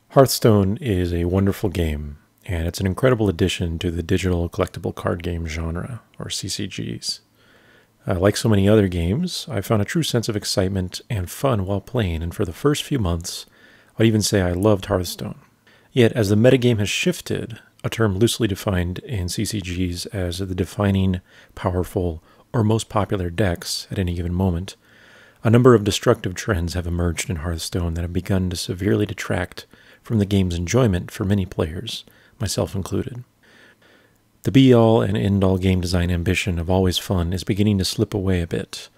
Hearthstone is a wonderful game, and it's an incredible addition to the digital collectible card game genre, or CCGs. Like so many other games, I found a true sense of excitement and fun while playing, and for the first few months, I'd even say I loved Hearthstone. Yet, as the metagame has shifted, a term loosely defined in CCGs as the defining, powerful, or most popular decks at any given moment, a number of destructive trends have emerged in Hearthstone that have begun to severely detract from the game's enjoyment for many players, myself included. The be-all and end-all game design ambition of always fun is beginning to slip away a bit,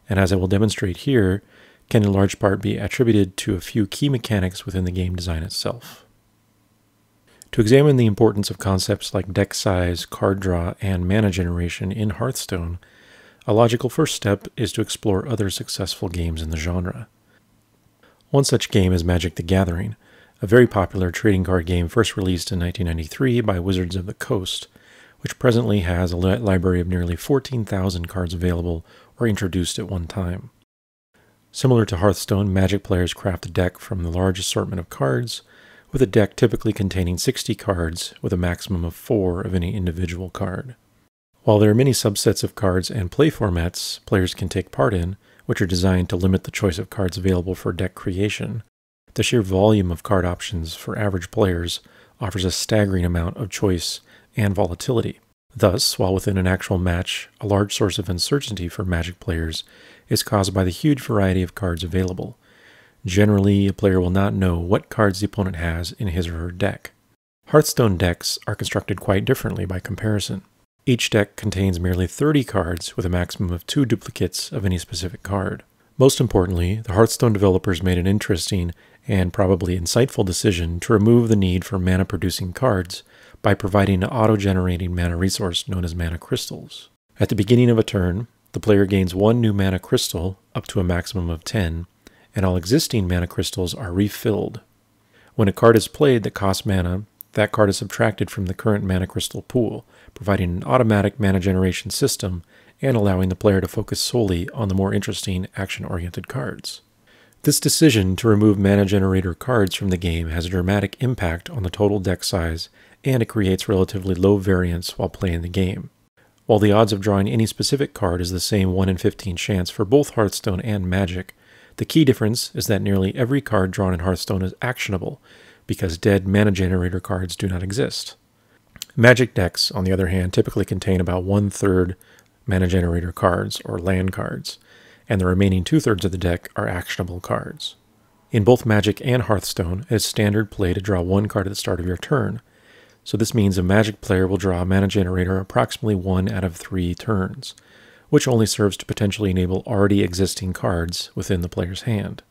and as I will demonstrate here, can in large part be attributed to a few key mechanics within the game design itself. To examine the importance of concepts like deck size, card draw, and mana generation in Hearthstone, a logical first step is to explore other successful games in the genre. One such game is Magic the Gathering, a very popular trading card game first released in 1993 by Wizards of the Coast, which presently has a library of nearly 14,000 cards available or introduced at one time. Similar to Hearthstone, Magic players craft a deck from the large assortment of cards, with a deck typically containing 60 cards with a maximum of 4 of any individual card. While there are many subsets of cards and play formats players can take part in, which are designed to limit the choice of cards available for deck creation, the sheer volume of card options for average players offers a staggering amount of choice and volatility. Thus, while within an actual match, a large source of uncertainty for Magic players is caused by the huge variety of cards available. Generally, a player will not know what cards the opponent has in his or her deck. Hearthstone decks are constructed quite differently by comparison. Each deck contains merely 30 cards with a maximum of 2 duplicates of any specific card. Most importantly, the Hearthstone developers made an interesting and probably insightful decision to remove the need for mana-producing cards by providing an auto-generating mana resource known as mana crystals. At the beginning of a turn, the player gains 1 new mana crystal, up to a maximum of 10, and all existing mana crystals are refilled. When a card is played that costs mana, that card is subtracted from the current mana crystal pool, providing an automatic mana generation system and allowing the player to focus solely on the more interesting action-oriented cards. This decision to remove mana generator cards from the game has a dramatic impact on the total deck size, and it creates relatively low variance while playing the game. While the odds of drawing any specific card is the same 1 in 15 chance for both Hearthstone and Magic, the key difference is that nearly every card drawn in Hearthstone is actionable, because dead mana generator cards do not exist. Magic decks, on the other hand, typically contain about 1/3 mana generator cards, or land cards, and the remaining 2/3 of the deck are actionable cards. In both Magic and Hearthstone, it is standard play to draw 1 card at the start of your turn, so this means a Magic player will draw a mana generator approximately 1 out of 3 turns, which only serves to potentially enable already existing cards within the player's hand.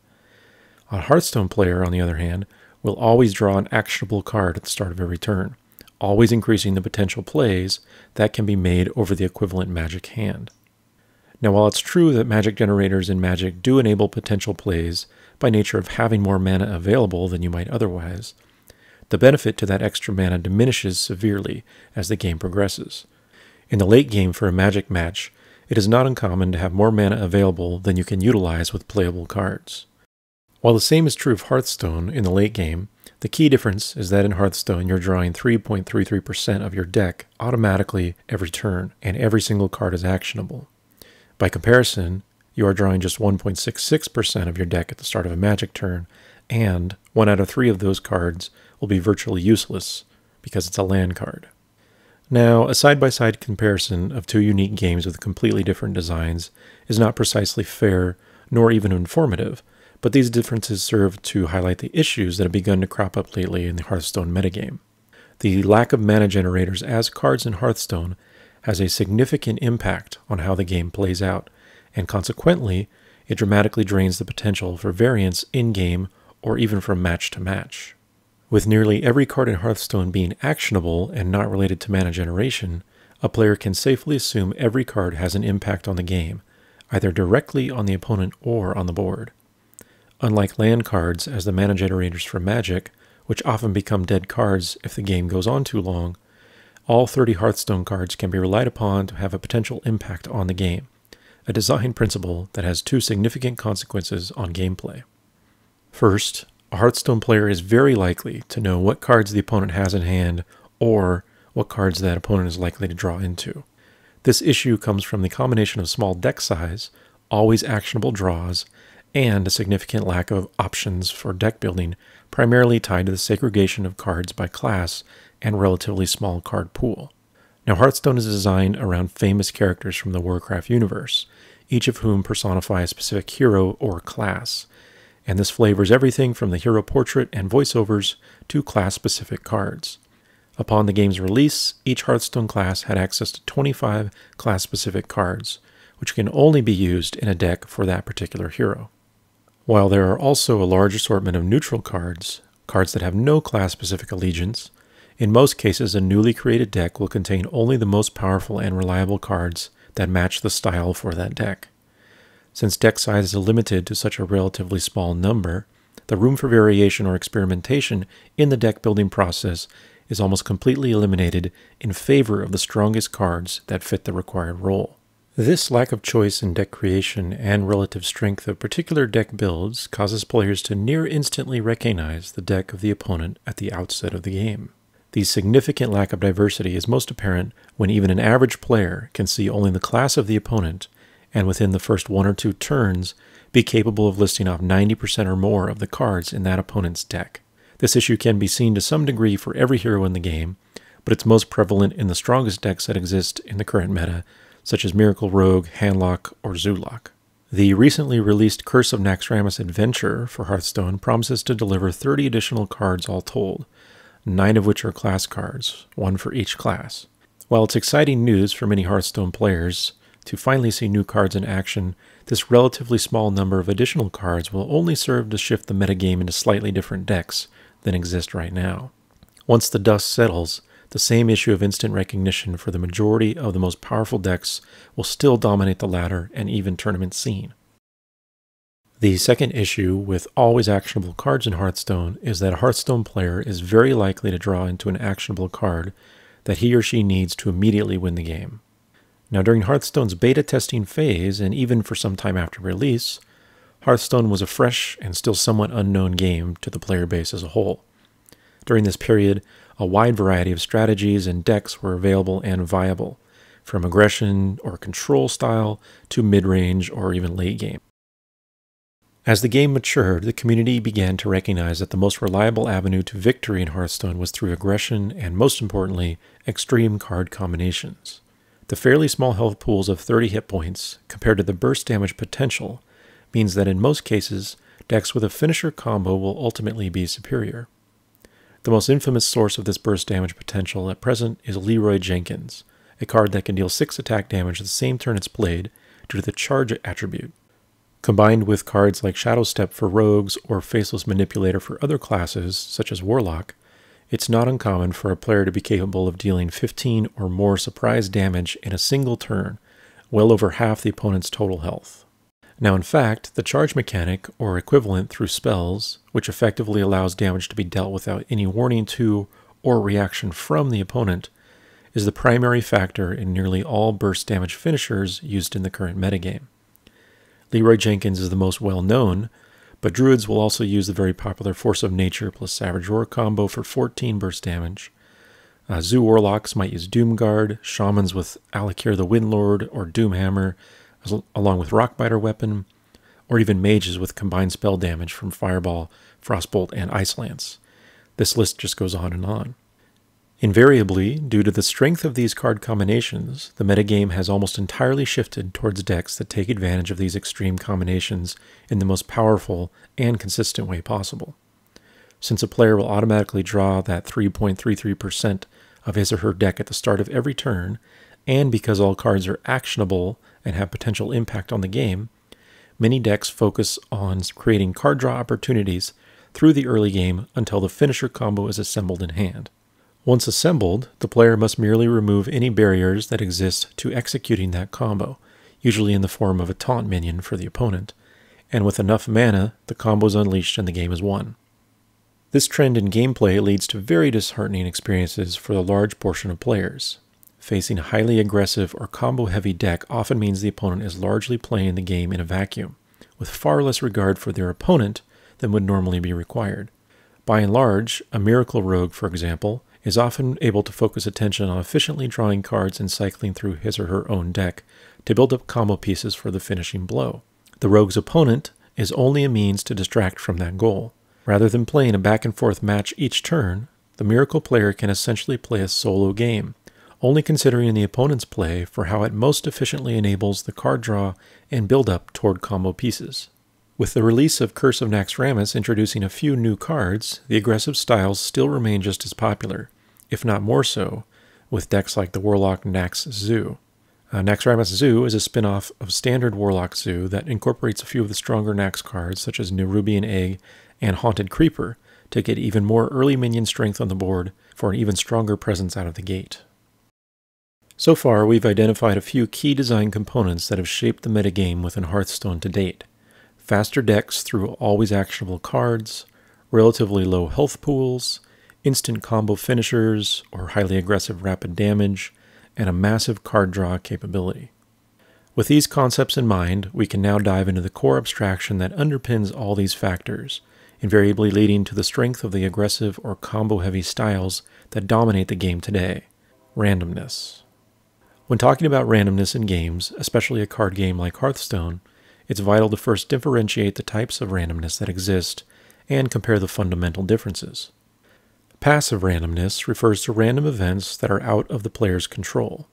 A Hearthstone player, on the other hand, will always draw an actionable card at the start of every turn, always increasing the potential plays that can be made over the equivalent Magic hand. Now, while it's true that Magic generators in Magic do enable potential plays by nature of having more mana available than you might otherwise, the benefit to that extra mana diminishes severely as the game progresses. In the late game for a Magic match, it is not uncommon to have more mana available than you can utilize with playable cards. While the same is true of Hearthstone in the late game, the key difference is that in Hearthstone you're drawing 3.33% of your deck automatically every turn, and every single card is actionable. By comparison, you are drawing just 1.66% of your deck at the start of a Magic turn, and 1 out of 3 of those cards will be virtually useless because it's a land card. Now, a side-by-side comparison of 2 unique games with completely different designs is not precisely fair nor even informative, but these differences serve to highlight the issues that have begun to crop up lately in the Hearthstone metagame. The lack of mana generators as cards in Hearthstone has a significant impact on how the game plays out, and consequently, it dramatically drains the potential for variance in-game or even from match to match. With nearly every card in Hearthstone being actionable and not related to mana generation, a player can safely assume every card has an impact on the game, either directly on the opponent or on the board. Unlike land cards as the mana generators for Magic, which often become dead cards if the game goes on too long, all 30 Hearthstone cards can be relied upon to have a potential impact on the game, a design principle that has two significant consequences on gameplay. First, a Hearthstone player is very likely to know what cards the opponent has in hand or what cards that opponent is likely to draw into. This issue comes from the combination of small deck size, always actionable draws, and a significant lack of options for deck building, primarily tied to the segregation of cards by class and relatively small card pool. Now, Hearthstone is designed around famous characters from the Warcraft universe, each of whom personify a specific hero or class, and this flavors everything from the hero portrait and voiceovers to class-specific cards. Upon the game's release, each Hearthstone class had access to 25 class-specific cards, which can only be used in a deck for that particular hero. While there are also a large assortment of neutral cards, cards that have no class-specific allegiance, in most cases a newly created deck will contain only the most powerful and reliable cards that match the style for that deck. Since deck size is limited to such a relatively small number, the room for variation or experimentation in the deck building process is almost completely eliminated in favor of the strongest cards that fit the required role. This lack of choice in deck creation and relative strength of particular deck builds causes players to near instantly recognize the deck of the opponent at the outset of the game. The significant lack of diversity is most apparent when even an average player can see only the class of the opponent and within the first 1 or 2 turns be capable of listing off 90% or more of the cards in that opponent's deck. This issue can be seen to some degree for every hero in the game, but it's most prevalent in the strongest decks that exist in the current meta, such as Miracle Rogue, Handlock, or Zoolock. The recently released Curse of Naxxramas Adventure for Hearthstone promises to deliver 30 additional cards all told, 9 of which are class cards, 1 for each class. While it's exciting news for many Hearthstone players to finally see new cards in action, this relatively small number of additional cards will only serve to shift the metagame into slightly different decks than exist right now. Once the dust settles, the same issue of instant recognition for the majority of the most powerful decks will still dominate the ladder and even tournament scene. The second issue with always actionable cards in Hearthstone is that a Hearthstone player is very likely to draw into an actionable card that he or she needs to immediately win the game. Now, during Hearthstone's beta testing phase, and even for some time after release, Hearthstone was a fresh and still somewhat unknown game to the player base as a whole. During this period, a wide variety of strategies and decks were available and viable, from aggression or control style to mid-range or even late game. As the game matured, the community began to recognize that the most reliable avenue to victory in Hearthstone was through aggression and, most importantly, extreme card combinations. The fairly small health pools of 30 hit points, compared to the burst damage potential, means that in most cases, decks with a finisher combo will ultimately be superior. The most infamous source of this burst damage potential at present is Leroy Jenkins, a card that can deal 6 attack damage the same turn it's played due to the charge attribute. Combined with cards like Shadow Step for rogues or Faceless Manipulator for other classes, such as Warlock, it's not uncommon for a player to be capable of dealing 15 or more surprise damage in a single turn, well over half the opponent's total health. Now, in fact, the charge mechanic, or equivalent through spells, which effectively allows damage to be dealt without any warning to or reaction from the opponent, is the primary factor in nearly all burst damage finishers used in the current metagame. Leroy Jenkins is the most well-known, but Druids will also use the very popular Force of Nature plus Savage Roar combo for 14 burst damage. Zoo Warlocks might use Doomguard, Shamans with Alakir the Windlord or Doomhammer, along with Rockbiter weapon, or even mages with combined spell damage from Fireball, Frostbolt, and Ice Lance. This list just goes on and on. Invariably, due to the strength of these card combinations, the metagame has almost entirely shifted towards decks that take advantage of these extreme combinations in the most powerful and consistent way possible. Since a player will automatically draw that 3.33% of his or her deck at the start of every turn, and because all cards are actionable and have potential impact on the game, many decks focus on creating card draw opportunities through the early game until the finisher combo is assembled in hand. Once assembled, the player must merely remove any barriers that exist to executing that combo, usually in the form of a taunt minion for the opponent, and with enough mana, the combo is unleashed and the game is won. This trend in gameplay leads to very disheartening experiences for a large portion of players. facing a highly aggressive or combo-heavy deck often means the opponent is largely playing the game in a vacuum, with far less regard for their opponent than would normally be required. By and large, a Miracle Rogue, for example, is often able to focus attention on efficiently drawing cards and cycling through his or her own deck to build up combo pieces for the finishing blow. The Rogue's opponent is only a means to distract from that goal. Rather than playing a back-and-forth match each turn, the Miracle player can essentially play a solo game, only considering the opponent's play for how it most efficiently enables the card draw and build-up toward combo pieces. With the release of Curse of Naxxramas introducing a few new cards, the aggressive styles still remain just as popular, if not more so, with decks like the Warlock Nax Zoo. Naxxramas Zoo is a spin-off of standard Warlock Zoo that incorporates a few of the stronger Nax cards such as Nerubian Egg and Haunted Creeper to get even more early minion strength on the board for an even stronger presence out of the gate. So far, we've identified a few key design components that have shaped the metagame within Hearthstone to date. Faster decks through always actionable cards, relatively low health pools, instant combo finishers or highly aggressive rapid damage, and a massive card draw capability. With these concepts in mind, we can now dive into the core abstraction that underpins all these factors, invariably leading to the strength of the aggressive or combo-heavy styles that dominate the game today: randomness. When talking about randomness in games, especially a card game like Hearthstone, it's vital to first differentiate the types of randomness that exist and compare the fundamental differences. Passive randomness refers to random events that are out of the player's control.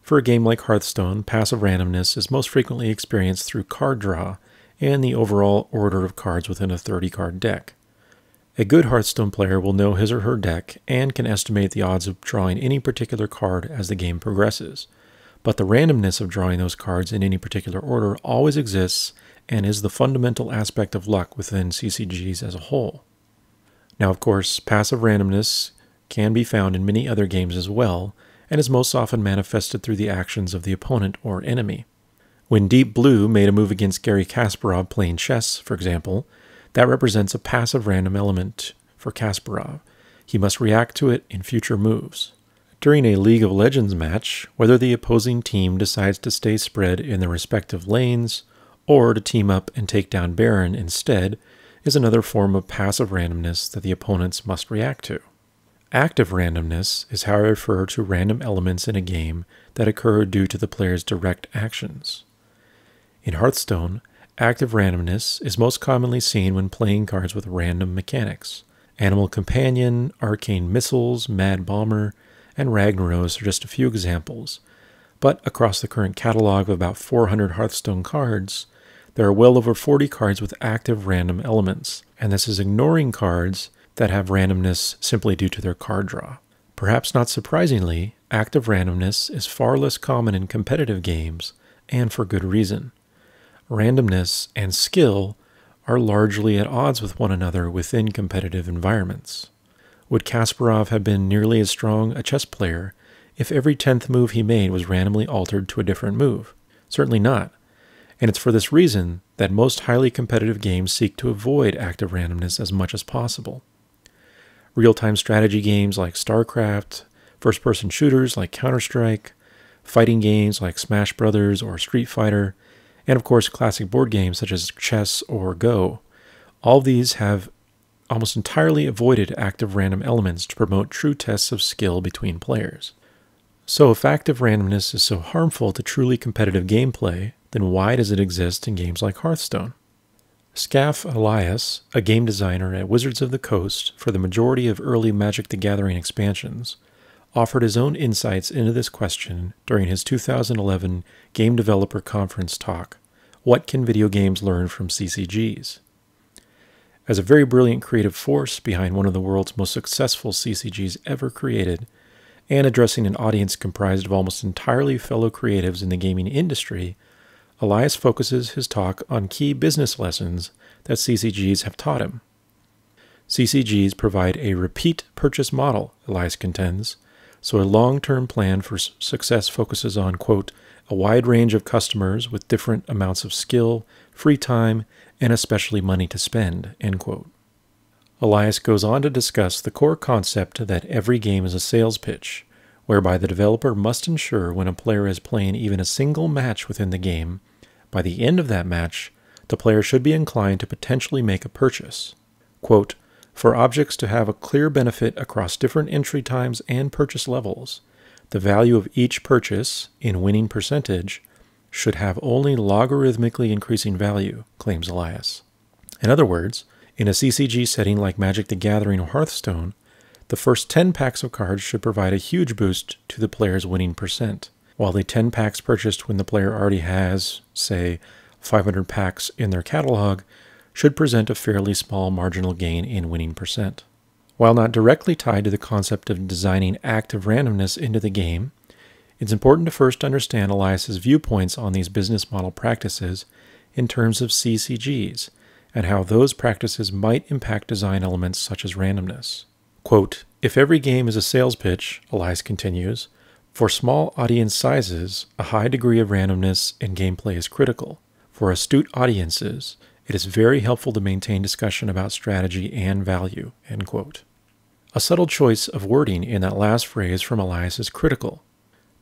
For a game like Hearthstone, passive randomness is most frequently experienced through card draw and the overall order of cards within a 30-card deck. A good Hearthstone player will know his or her deck and can estimate the odds of drawing any particular card as the game progresses, but the randomness of drawing those cards in any particular order always exists and is the fundamental aspect of luck within CCGs as a whole. Now, of course, passive randomness can be found in many other games as well, and is most often manifested through the actions of the opponent or enemy. When Deep Blue made a move against Garry Kasparov playing chess, for example, that represents a passive random element for Kasparov. He must react to it in future moves. During a League of Legends match, whether the opposing team decides to stay spread in their respective lanes, or to team up and take down Baron instead, is another form of passive randomness that the opponents must react to. Active randomness is how I refer to random elements in a game that occur due to the player's direct actions. In Hearthstone, active randomness is most commonly seen when playing cards with random mechanics. Animal Companion, Arcane Missiles, Mad Bomber, and Ragnaros are just a few examples, but across the current catalog of about 400 Hearthstone cards, there are well over 40 cards with active random elements, and this is ignoring cards that have randomness simply due to their card draw. Perhaps not surprisingly, active randomness is far less common in competitive games, and for good reason. Randomness and skill are largely at odds with one another within competitive environments. Would Kasparov have been nearly as strong a chess player if every 10th move he made was randomly altered to a different move? Certainly not. And it's for this reason that most highly competitive games seek to avoid active randomness as much as possible. Real-time strategy games like StarCraft, first-person shooters like Counter-Strike, fighting games like Smash Brothers or Street Fighter, and of course classic board games such as chess or Go. All of these have almost entirely avoided active random elements to promote true tests of skill between players. So if active randomness is so harmful to truly competitive gameplay, then why does it exist in games like Hearthstone? Scaf Elias, a game designer at Wizards of the Coast for the majority of early Magic the Gathering expansions, offered his own insights into this question during his 2011 Game Developer Conference talk, What Can Video Games Learn from CCGs? As a very brilliant creative force behind one of the world's most successful CCGs ever created, and addressing an audience comprised of almost entirely fellow creatives in the gaming industry, Elias focuses his talk on key business lessons that CCGs have taught him. CCGs provide a repeat purchase model, Elias contends, so a long-term plan for success focuses on, quote, a wide range of customers with different amounts of skill, free time, and especially money to spend, end quote. Elias goes on to discuss the core concept that every game is a sales pitch, whereby the developer must ensure when a player is playing even a single match within the game, by the end of that match, the player should be inclined to potentially make a purchase. Quote, for objects to have a clear benefit across different entry times and purchase levels, the value of each purchase, in winning percentage, should have only logarithmically increasing value, claims Elias. In other words, in a CCG setting like Magic the Gathering or Hearthstone, the first 10 packs of cards should provide a huge boost to the player's winning percent, while the 10 packs purchased when the player already has, say, 500 packs in their catalog should present a fairly small marginal gain in winning percent. While not directly tied to the concept of designing active randomness into the game, it's important to first understand Elias's viewpoints on these business model practices in terms of CCGs, and how those practices might impact design elements such as randomness. Quote, if every game is a sales pitch, Elias continues, for small audience sizes, a high degree of randomness in gameplay is critical. For astute audiences, it is very helpful to maintain discussion about strategy and value, end quote. A subtle choice of wording in that last phrase from Elias is critical.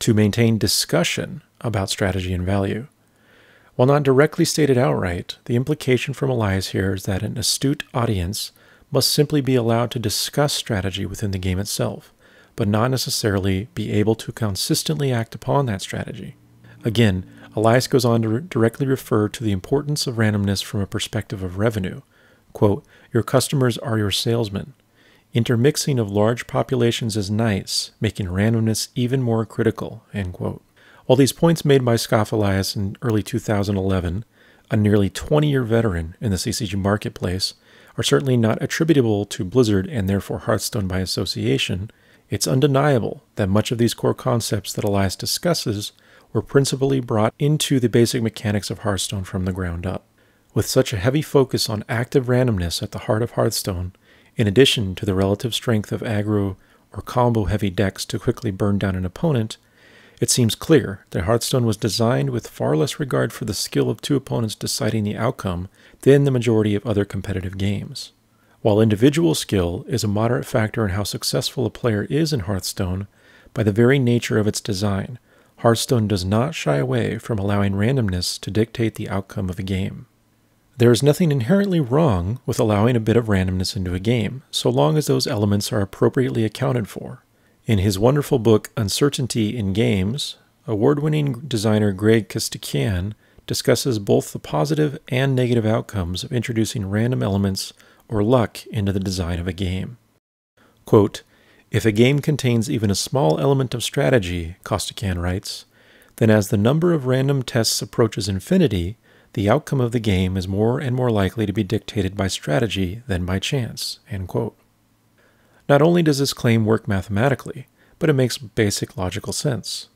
To maintain discussion about strategy and value. While not directly stated outright, the implication from Elias here is that an astute audience must simply be allowed to discuss strategy within the game itself, but not necessarily be able to consistently act upon that strategy. Again, Elias goes on to directly refer to the importance of randomness from a perspective of revenue. Quote, your customers are your salesmen. Intermixing of large populations is nice, making randomness even more critical, end quote. While these points made by Scoff Elias in early 2011, a nearly 20-year veteran in the CCG marketplace, are certainly not attributable to Blizzard and therefore Hearthstone by association, it's undeniable that much of these core concepts that Elias discusses were principally brought into the basic mechanics of Hearthstone from the ground up. With such a heavy focus on active randomness at the heart of Hearthstone, in addition to the relative strength of aggro or combo-heavy decks to quickly burn down an opponent, it seems clear that Hearthstone was designed with far less regard for the skill of two opponents deciding the outcome than the majority of other competitive games. While individual skill is a moderate factor in how successful a player is in Hearthstone, by the very nature of its design, Hearthstone does not shy away from allowing randomness to dictate the outcome of a game. There is nothing inherently wrong with allowing a bit of randomness into a game, so long as those elements are appropriately accounted for. In his wonderful book, Uncertainty in Games, award-winning designer Greg Costachan discusses both the positive and negative outcomes of introducing random elements or luck into the design of a game. Quote, if a game contains even a small element of strategy, Costachan writes, then as the number of random tests approaches infinity, the outcome of the game is more and more likely to be dictated by strategy than by chance, end quote. Not only does this claim work mathematically, but it makes basic logical sense.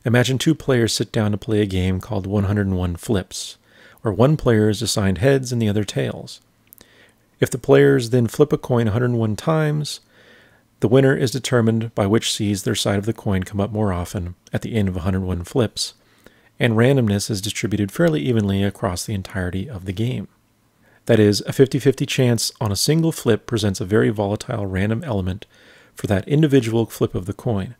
Imagine two players sit down to play a game called 101 Flips, where one player is assigned heads and the other tails. If the players then flip a coin 101 times, the winner is determined by which sees their side of the coin come up more often at the end of 101 flips, and randomness is distributed fairly evenly across the entirety of the game. That is, a 50-50 chance on a single flip presents a very volatile random element for that individual flip of the coin.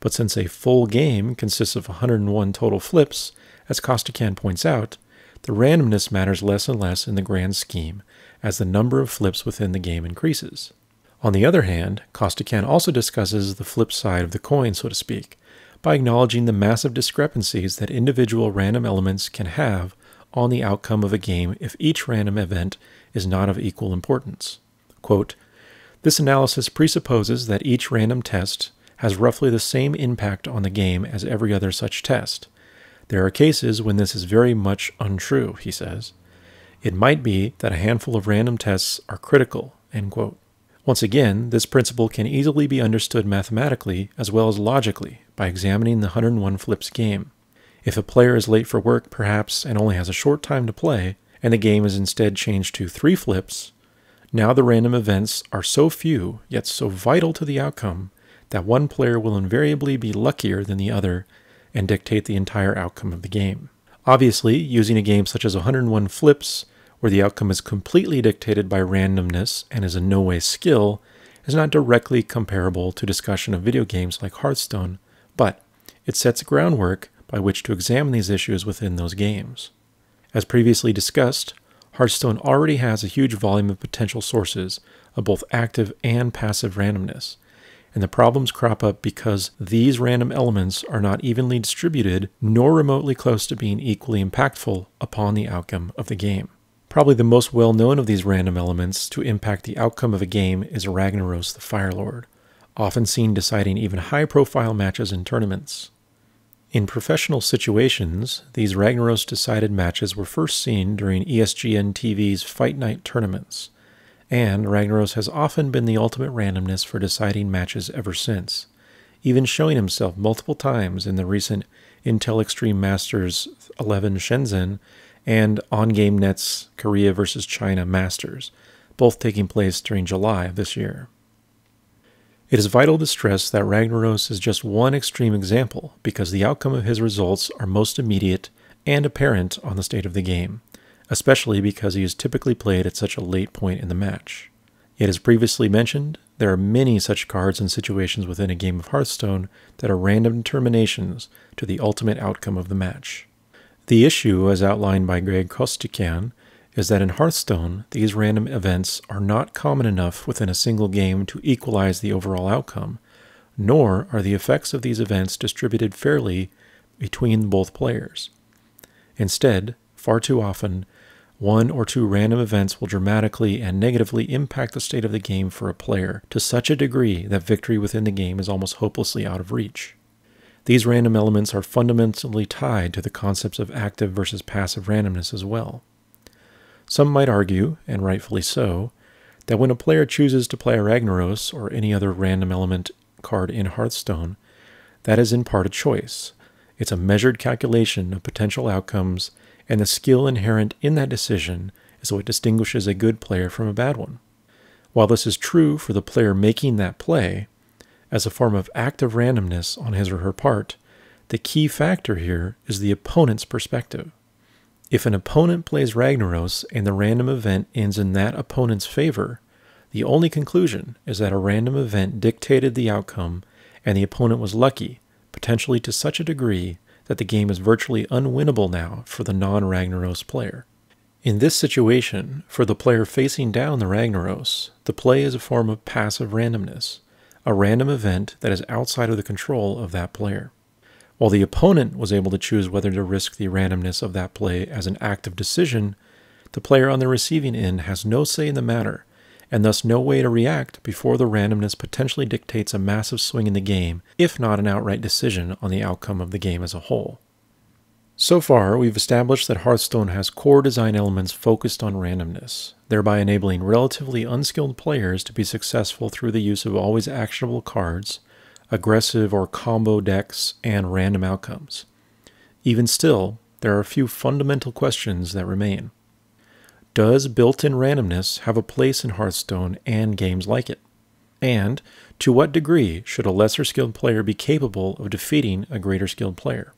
But since a full game consists of 101 total flips, as Costachan points out, the randomness matters less and less in the grand scheme as the number of flips within the game increases. On the other hand, Costachan also discusses the flip side of the coin, so to speak, by acknowledging the massive discrepancies that individual random elements can have on the outcome of a game if each random event is not of equal importance. Quote, this analysis presupposes that each random test has roughly the same impact on the game as every other such test. There are cases when this is very much untrue, he says. It might be that a handful of random tests are critical, end quote. Once again, this principle can easily be understood mathematically as well as logically by examining the 101 flips game. If a player is late for work perhaps and only has a short time to play, and the game is instead changed to 3 flips, now the random events are so few yet so vital to the outcome that one player will invariably be luckier than the other and dictate the entire outcome of the game. Obviously, using a game such as 101 flips, where the outcome is completely dictated by randomness and is in no way skill, is not directly comparable to discussion of video games like Hearthstone, but it sets a groundwork by which to examine these issues within those games. As previously discussed, Hearthstone already has a huge volume of potential sources of both active and passive randomness, and the problems crop up because these random elements are not evenly distributed nor remotely close to being equally impactful upon the outcome of the game. Probably the most well-known of these random elements to impact the outcome of a game is Randomness the Firelord, often seen deciding even high-profile matches in tournaments. In professional situations, these Randomness-decided matches were first seen during ESPN TV's Fight Night tournaments, and Randomness has often been the ultimate randomness for deciding matches ever since, even showing himself multiple times in the recent Intel Extreme Masters 11 Shenzhen and OnGameNet's Korea vs. China Masters, both taking place during July of this year. It is vital to stress that Randomness is just one extreme example because the outcome of his results are most immediate and apparent on the state of the game, especially because he is typically played at such a late point in the match. Yet as previously mentioned, there are many such cards and situations within a game of Hearthstone that are random determinations to the ultimate outcome of the match. The issue, as outlined by Greg Kostikian, is that in Hearthstone, these random events are not common enough within a single game to equalize the overall outcome, nor are the effects of these events distributed fairly between both players. Instead, far too often, one or two random events will dramatically and negatively impact the state of the game for a player to such a degree that victory within the game is almost hopelessly out of reach. These random elements are fundamentally tied to the concepts of active versus passive randomness as well. Some might argue, and rightfully so, that when a player chooses to play a Randomness or any other random element card in Hearthstone, that is in part a choice. It's a measured calculation of potential outcomes, and the skill inherent in that decision is what distinguishes a good player from a bad one. While this is true for the player making that play, as a form of active randomness on his or her part, the key factor here is the opponent's perspective. If an opponent plays Randomness and the random event ends in that opponent's favor, the only conclusion is that a random event dictated the outcome and the opponent was lucky, potentially to such a degree that the game is virtually unwinnable now for the non-Randomness player. In this situation, for the player facing down the Randomness, the play is a form of passive randomness, a random event that is outside of the control of that player. While the opponent was able to choose whether to risk the randomness of that play as an active decision, the player on the receiving end has no say in the matter, and thus no way to react before the randomness potentially dictates a massive swing in the game, if not an outright decision on the outcome of the game as a whole. So far, we've established that Hearthstone has core design elements focused on randomness, thereby enabling relatively unskilled players to be successful through the use of always actionable cards, aggressive or combo decks, and random outcomes. Even still, there are a few fundamental questions that remain. Does built-in randomness have a place in Hearthstone and games like it? And to what degree should a lesser skilled player be capable of defeating a greater skilled player?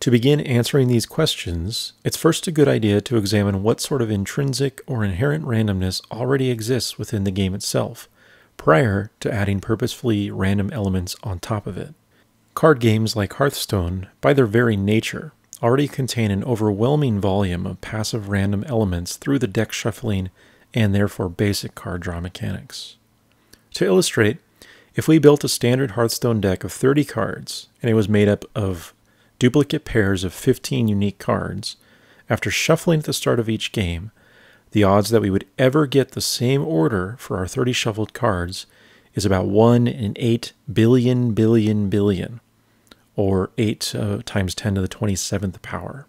To begin answering these questions, it's first a good idea to examine what sort of intrinsic or inherent randomness already exists within the game itself, prior to adding purposefully random elements on top of it. Card games like Hearthstone, by their very nature, already contain an overwhelming volume of passive random elements through the deck shuffling and therefore basic card draw mechanics. To illustrate, if we built a standard Hearthstone deck of 30 cards and it was made up of duplicate pairs of 15 unique cards, after shuffling at the start of each game, the odds that we would ever get the same order for our 30 shuffled cards is about 1 in 8 billion, or 8 times 10 to the 27th power.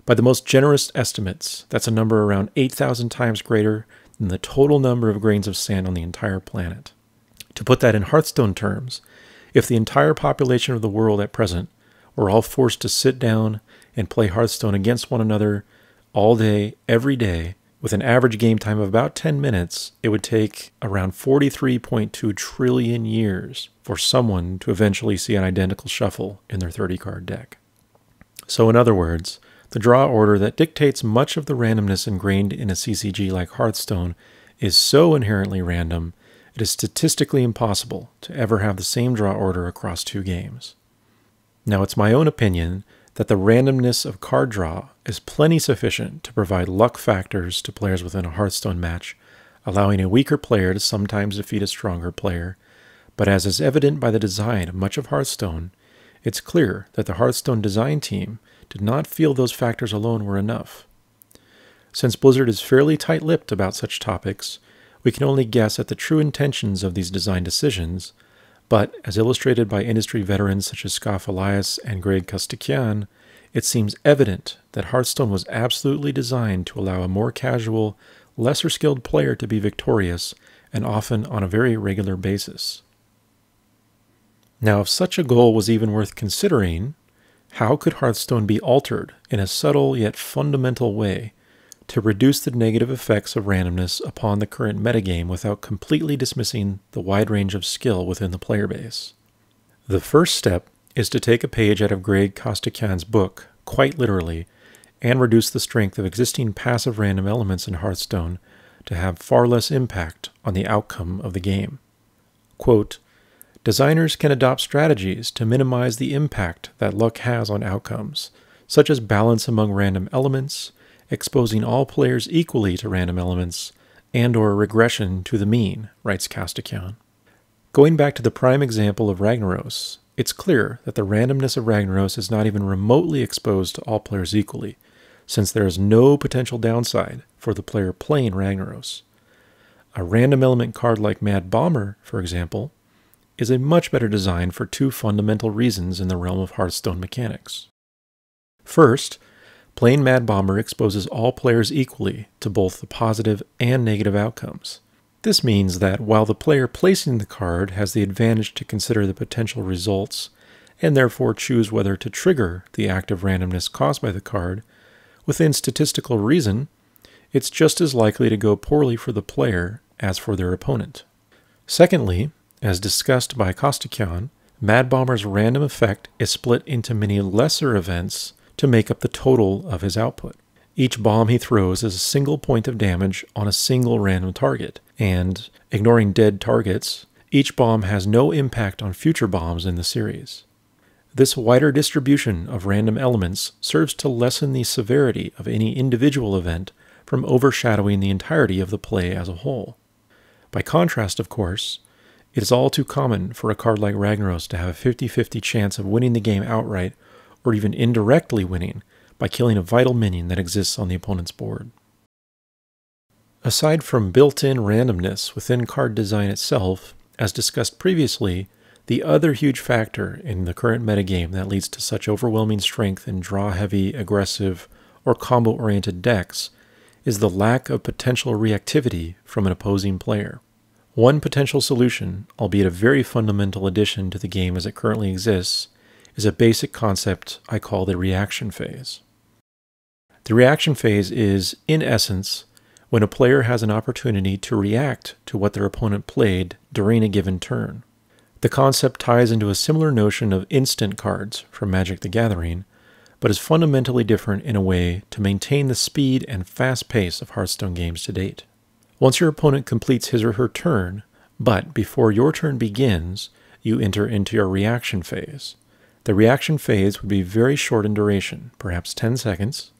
By the most generous estimates, that's a number around 8,000 times greater than the total number of grains of sand on the entire planet. To put that in Hearthstone terms, if the entire population of the world at present were all forced to sit down and play Hearthstone against one another all day, every day, with an average game time of about 10 minutes, it would take around 43.2 trillion years for someone to eventually see an identical shuffle in their 30-card deck. So in other words, the draw order that dictates much of the randomness ingrained in a CCG like Hearthstone is so inherently random, it is statistically impossible to ever have the same draw order across two games. Now, it's my own opinion that the randomness of card draw is plenty sufficient to provide luck factors to players within a Hearthstone match, allowing a weaker player to sometimes defeat a stronger player. But as is evident by the design of much of Hearthstone, it's clear that the Hearthstone design team did not feel those factors alone were enough. Since Blizzard is fairly tight-lipped about such topics, we can only guess at the true intentions of these design decisions, but as illustrated by industry veterans such as Scaf Elias and Greg Costikyan, it seems evident that Hearthstone was absolutely designed to allow a more casual, lesser skilled player to be victorious, and often on a very regular basis. Now, if such a goal was even worth considering, how could Hearthstone be altered in a subtle yet fundamental way to reduce the negative effects of randomness upon the current metagame without completely dismissing the wide range of skill within the player base? The first step is to take a page out of Greg Costikyan's book, quite literally, and reduce the strength of existing passive random elements in Hearthstone to have far less impact on the outcome of the game. Quote, "Designers can adopt strategies to minimize the impact that luck has on outcomes, such as balance among random elements, exposing all players equally to random elements, and/or regression to the mean," writes Costikyan. Going back to the prime example of Ragnaros, it's clear that the randomness of Ragnaros is not even remotely exposed to all players equally, since there is no potential downside for the player playing Ragnaros. A random element card like Mad Bomber, for example, is a much better design for two fundamental reasons in the realm of Hearthstone mechanics. First, playing Mad Bomber exposes all players equally to both the positive and negative outcomes. This means that while the player placing the card has the advantage to consider the potential results, and therefore choose whether to trigger the act of randomness caused by the card, within statistical reason, it's just as likely to go poorly for the player as for their opponent. Secondly, as discussed by Costikyan, Mad Bomber's random effect is split into many lesser events to make up the total of his output. Each bomb he throws is a single point of damage on a single random target, and, ignoring dead targets, each bomb has no impact on future bombs in the series. This wider distribution of random elements serves to lessen the severity of any individual event from overshadowing the entirety of the play as a whole. By contrast, of course, it is all too common for a card like Ragnaros to have a 50-50 chance of winning the game outright, or even indirectly winning by killing a vital minion that exists on the opponent's board. Aside from built-in randomness within card design itself, as discussed previously, the other huge factor in the current metagame that leads to such overwhelming strength in draw-heavy, aggressive, or combo-oriented decks is the lack of potential reactivity from an opposing player. One potential solution, albeit a very fundamental addition to the game as it currently exists, is a basic concept I call the reaction phase. The reaction phase is, in essence, when a player has an opportunity to react to what their opponent played during a given turn. The concept ties into a similar notion of instant cards from Magic the Gathering, but is fundamentally different in a way to maintain the speed and fast pace of Hearthstone games to date. Once your opponent completes his or her turn, but before your turn begins, you enter into your reaction phase. The reaction phase would be very short in duration, perhaps 10 seconds,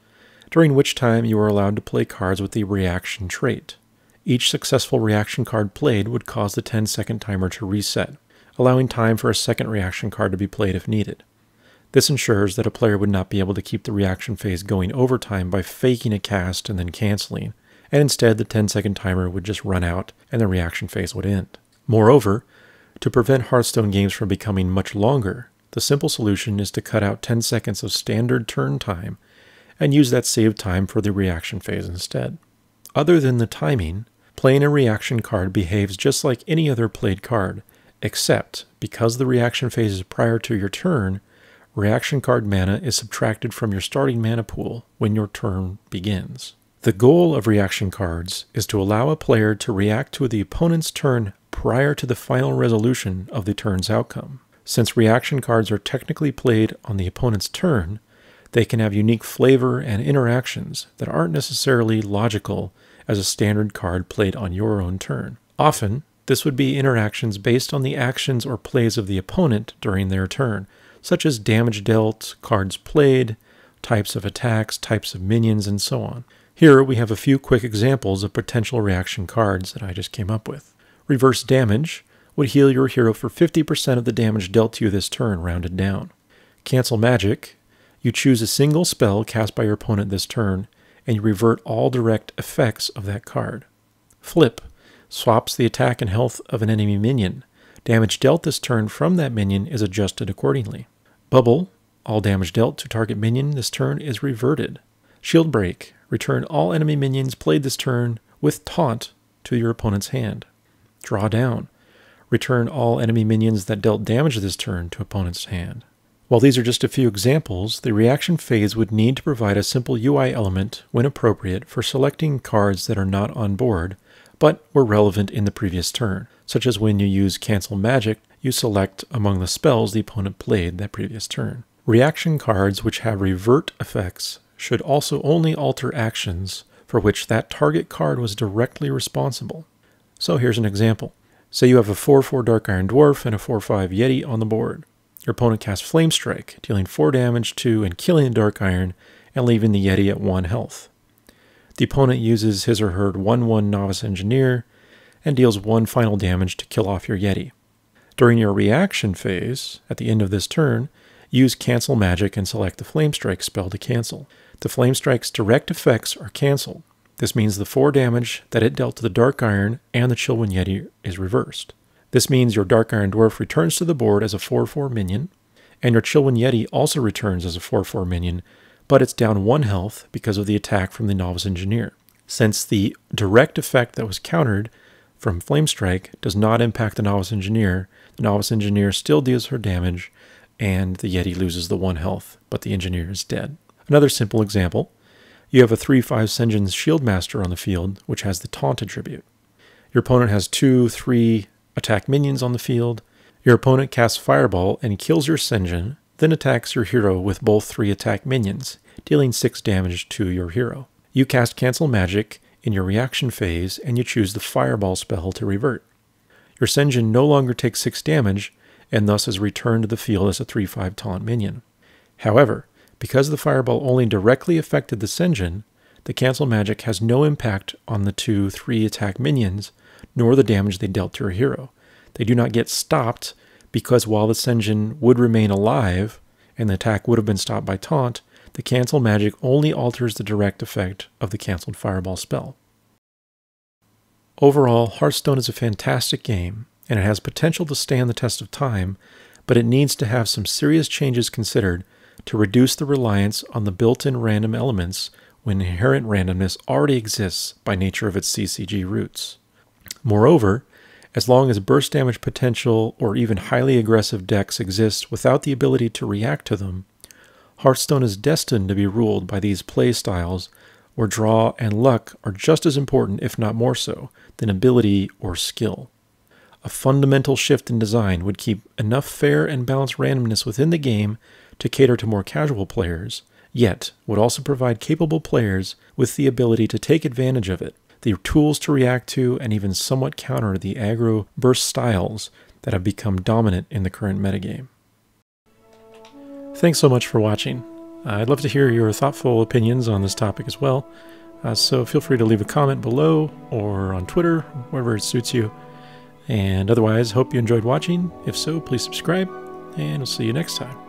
during which time you are allowed to play cards with the reaction trait. Each successful reaction card played would cause the 10-second timer to reset, allowing time for a second reaction card to be played if needed. This ensures that a player would not be able to keep the reaction phase going over time by faking a cast and then canceling, and instead the 10-second timer would just run out and the reaction phase would end. Moreover, to prevent Hearthstone games from becoming much longer, the simple solution is to cut out 10 seconds of standard turn time and use that saved time for the reaction phase instead. Other than the timing, playing a reaction card behaves just like any other played card, except because the reaction phase is prior to your turn, reaction card mana is subtracted from your starting mana pool when your turn begins. The goal of reaction cards is to allow a player to react to the opponent's turn prior to the final resolution of the turn's outcome. Since reaction cards are technically played on the opponent's turn, they can have unique flavor and interactions that aren't necessarily logical as a standard card played on your own turn. Often, This would be interactions based on the actions or plays of the opponent during their turn, such as damage dealt, cards played, types of attacks, types of minions, and so on. Here we have a few quick examples of potential reaction cards that I just came up with. Reverse damage would heal your hero for 50% of the damage dealt to you this turn, rounded down. Cancel magic, you choose a single spell cast by your opponent this turn, and you revert all direct effects of that card. Flip swaps the attack and health of an enemy minion. Damage dealt this turn from that minion is adjusted accordingly. Bubble, all damage dealt to target minion this turn is reverted. Shield break, return all enemy minions played this turn with taunt to your opponent's hand. Draw down, return all enemy minions that dealt damage this turn to opponent's hand. While these are just a few examples, the reaction phase would need to provide a simple UI element when appropriate for selecting cards that are not on board, but were relevant in the previous turn, such as when you use Cancel Magic, you select among the spells the opponent played that previous turn. Reaction cards which have revert effects should also only alter actions for which that target card was directly responsible. So here's an example. Say you have a 4/4 Dark Iron Dwarf and a 4/5 Yeti on the board. Your opponent casts Flame Strike, dealing 4 damage to and killing the Dark Iron and leaving the Yeti at 1 health. The opponent uses his or her 1/1 Novice Engineer and deals 1 final damage to kill off your Yeti. During your reaction phase, at the end of this turn, use Cancel Magic and select the Flame Strike spell to cancel. The Flame Strike's direct effects are cancelled. This means the 4 damage that it dealt to the Dark Iron and the Chillwind Yeti is reversed. This means your Dark Iron Dwarf returns to the board as a 4/4 minion, and your Chillwind Yeti also returns as a 4/4 minion, but it's down 1 health because of the attack from the Novice Engineer. Since the direct effect that was countered from Flame Strike does not impact the Novice Engineer still deals her damage, and the Yeti loses the 1 health, but the Engineer is dead. Another simple example, you have a 3/5 Sen'jin's Shieldmaster on the field, which has the Taunt attribute. Your opponent has 2/3 attack minions on the field. Your opponent casts Fireball and kills your Sen'jin, then attacks your hero with both 3 attack minions, dealing 6 damage to your hero. You cast Cancel Magic in your reaction phase, and you choose the Fireball spell to revert. Your Sen'jin no longer takes 6 damage, and thus is returned to the field as a 3/5 taunt minion. However, because the Fireball only directly affected the Sen'jin, the Cancel Magic has no impact on the 2/3 attack minions, nor the damage they dealt to your hero. They do not get stopped because while the Sen'jin would remain alive, and the attack would have been stopped by taunt, the Cancel Magic only alters the direct effect of the cancelled Fireball spell. Overall, Hearthstone is a fantastic game, and it has potential to stand the test of time, but it needs to have some serious changes considered to reduce the reliance on the built-in random elements when inherent randomness already exists by nature of its CCG roots. Moreover, as long as burst damage potential or even highly aggressive decks exist without the ability to react to them, Hearthstone is destined to be ruled by these play styles where draw and luck are just as important, if not more so, than ability or skill. A fundamental shift in design would keep enough fair and balanced randomness within the game to cater to more casual players, yet would also provide capable players with the ability to take advantage of it, the tools to react to, and even somewhat counter the aggro burst styles that have become dominant in the current metagame. Thanks so much for watching. I'd love to hear your thoughtful opinions on this topic as well, so feel free to leave a comment below or on Twitter, wherever it suits you. And otherwise, hope you enjoyed watching. If so, please subscribe, and we'll see you next time.